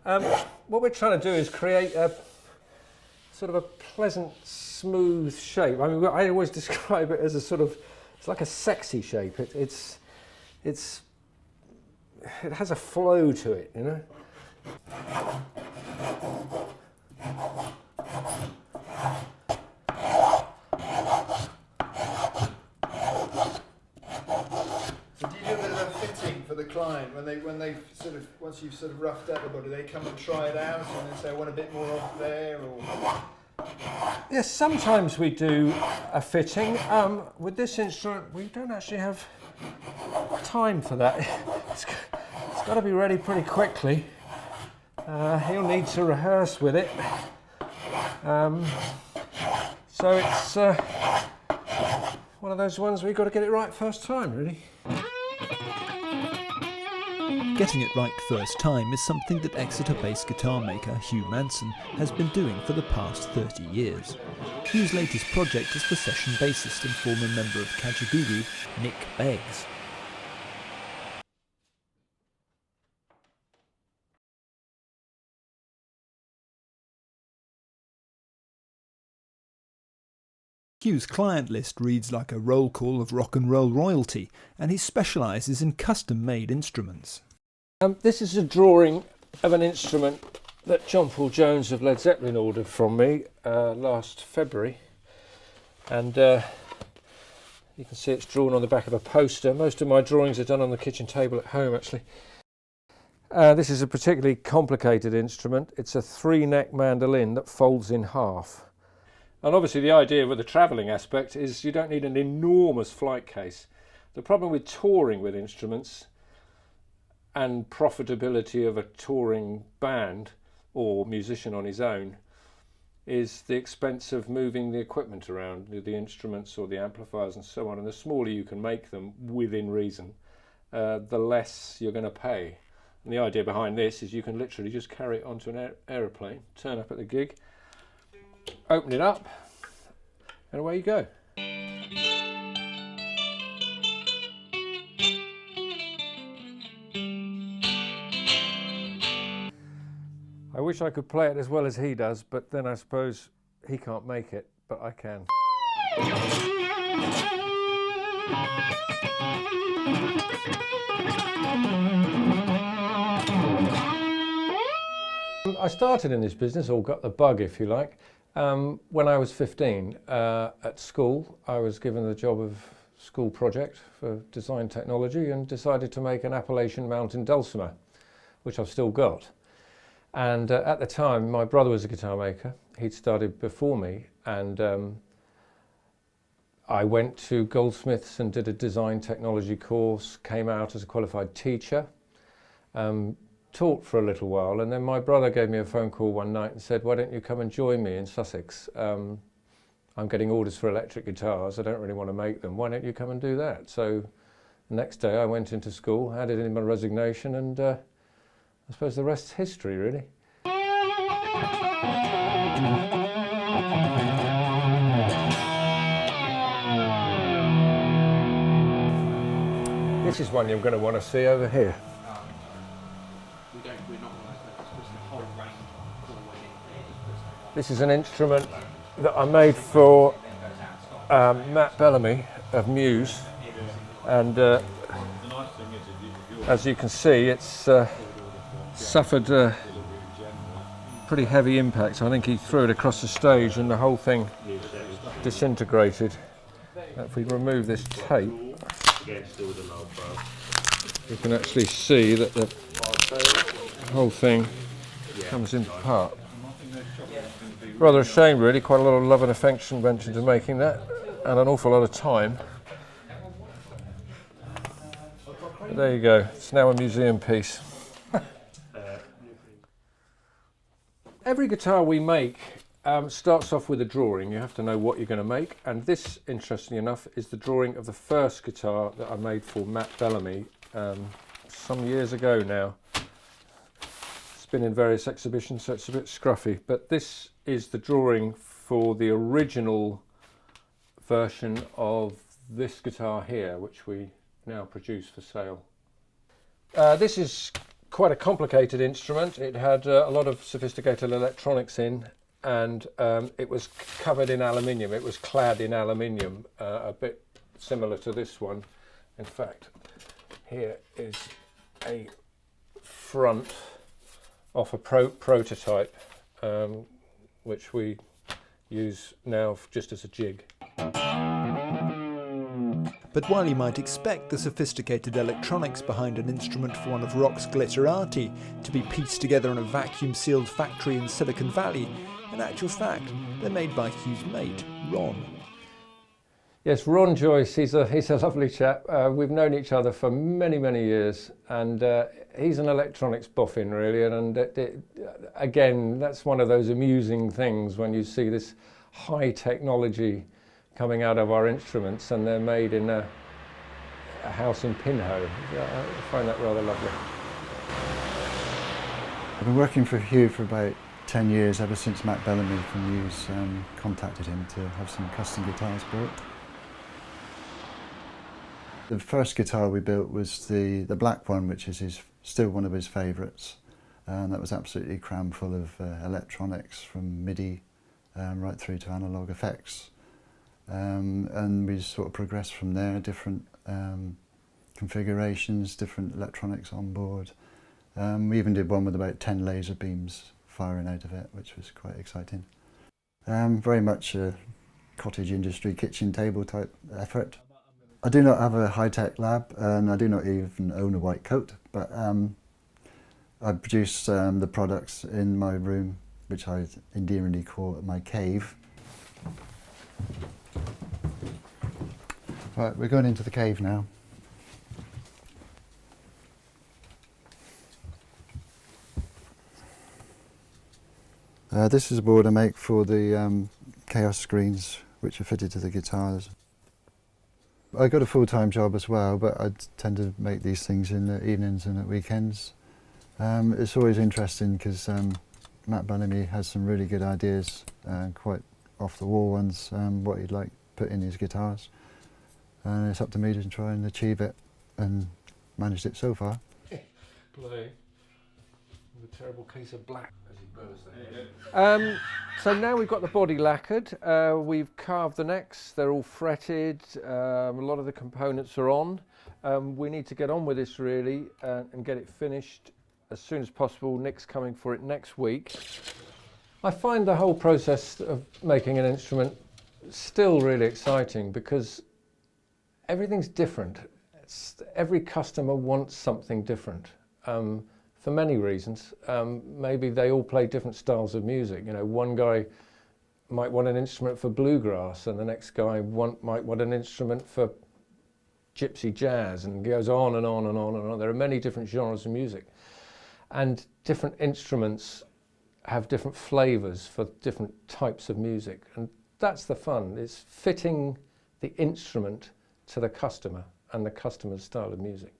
What we're trying to do is create a sort of a pleasant, smooth shape. I mean, I always describe it as a sort of, it's like a sexy shape. It has a flow to it, you know. So do you do a bit of a fitting for the client when they sort of, once you've sort of roughed out the body, they come and try it out and then say I want a bit more off there, or? Yes, sometimes we do a fitting. With this instrument, we don't actually have time for that. It's got to be ready pretty quickly. He'll need to rehearse with it. So it's one of those ones we've got to get it right first time, really. Getting it right first time is something that Exeter-based guitar maker Hugh Manson has been doing for the past 30 years. Hugh's latest project is for session bassist and former member of Kajagoogoo, Nick Beggs. Hugh's client list reads like a roll call of rock and roll royalty, and he specialises in custom-made instruments. This is a drawing of an instrument that John Paul Jones of Led Zeppelin ordered from me last February, and you can see it's drawn on the back of a poster. Most of my drawings are done on the kitchen table at home, actually. This is a particularly complicated instrument. It's a 3-neck mandolin that folds in half. And obviously the idea with the travelling aspect is you don't need an enormous flight case. The problem with touring with instruments and profitability of a touring band or musician on his own is the expense of moving the equipment around, the instruments or the amplifiers and so on. And the smaller you can make them within reason, the less you're going to pay. And the idea behind this is you can literally just carry it onto an aeroplane, turn up at the gig, open it up, and away you go. I wish I could play it as well as he does, but then I suppose he can't make it, but I can. I started in this business, or got the bug if you like, when I was 15. At school, I was given the job of school project for design technology and decided to make an Appalachian mountain dulcimer, which I've still got. And at the time, my brother was a guitar maker. He'd started before me, and I went to Goldsmiths and did a design technology course, came out as a qualified teacher, taught for a little while, and then my brother gave me a phone call one night and said, why don't you come and join me in Sussex? I'm getting orders for electric guitars, I don't really want to make them, why don't you come and do that? So the next day I went into school, handed in my resignation, and I suppose the rest's history, really. This is one you're going to want to see over here. This is an instrument that I made for Matt Bellamy of Muse, and as you can see, it's suffered pretty heavy impact. I think he threw it across the stage and the whole thing disintegrated. If we remove this tape, you can actually see that the whole thing comes apart. Rather a shame, really. Quite a lot of love and affection went into making that, and an awful lot of time. But there you go. It's now a museum piece. Every guitar we make starts off with a drawing. You have to know what you're going to make, and this, interestingly enough, is the drawing of the first guitar that I made for Matt Bellamy some years ago now. It's been in various exhibitions, so it's a bit scruffy, but this is the drawing for the original version of this guitar here, which we now produce for sale. This is quite a complicated instrument. It had a lot of sophisticated electronics in, and it was covered in aluminium. It was clad in aluminium, a bit similar to this one. In fact, here is a front off a prototype, which we use now just as a jig. But while you might expect the sophisticated electronics behind an instrument for one of rock's glitterati to be pieced together in a vacuum-sealed factory in Silicon Valley, in actual fact, they're made by Hugh's mate, Ron. Yes, Ron Joyce, he's a lovely chap. We've known each other for many, many years, and he's an electronics boffin, really, and again, that's one of those amusing things when you see this high technology coming out of our instruments, and they're made in a house in Pinho. I find that rather lovely. I've been working for Hugh for about 10 years, ever since Matt Bellamy from Hughes contacted him to have some custom guitars built. The first guitar we built was the black one, which is still one of his favourites, and that was absolutely crammed full of electronics, from MIDI right through to analogue effects. And we sort of progressed from there, different configurations, different electronics on board. We even did one with about 10 laser beams firing out of it, which was quite exciting. Very much a cottage industry, kitchen table type effort. I do not have a high-tech lab, and I do not even own a white coat, but I produce the products in my room, which I endearingly call my cave. Right, we're going into the cave now. This is a board I make for the Chaos screens, which are fitted to the guitars. I got a full-time job as well, but I tend to make these things in the evenings and at weekends. It's always interesting because Matt Bellamy has some really good ideas, quite off-the-wall ones, what he'd like put in his guitars. And it's up to me to try and achieve it, and managed it so far. Play with a terrible case of black as he burns there. So now we've got the body lacquered, we've carved the necks, they're all fretted, a lot of the components are on. We need to get on with this really and get it finished as soon as possible. Nick's coming for it next week. I find the whole process of making an instrument still really exciting because everything's different. Every customer wants something different. For many reasons. Maybe they all play different styles of music. You know, one guy might want an instrument for bluegrass, and the next guy might want an instrument for gypsy jazz, and goes on and on and on and on. There are many different genres of music, and different instruments have different flavours for different types of music, and that's the fun. It's fitting the instrument to the customer and the customer's style of music.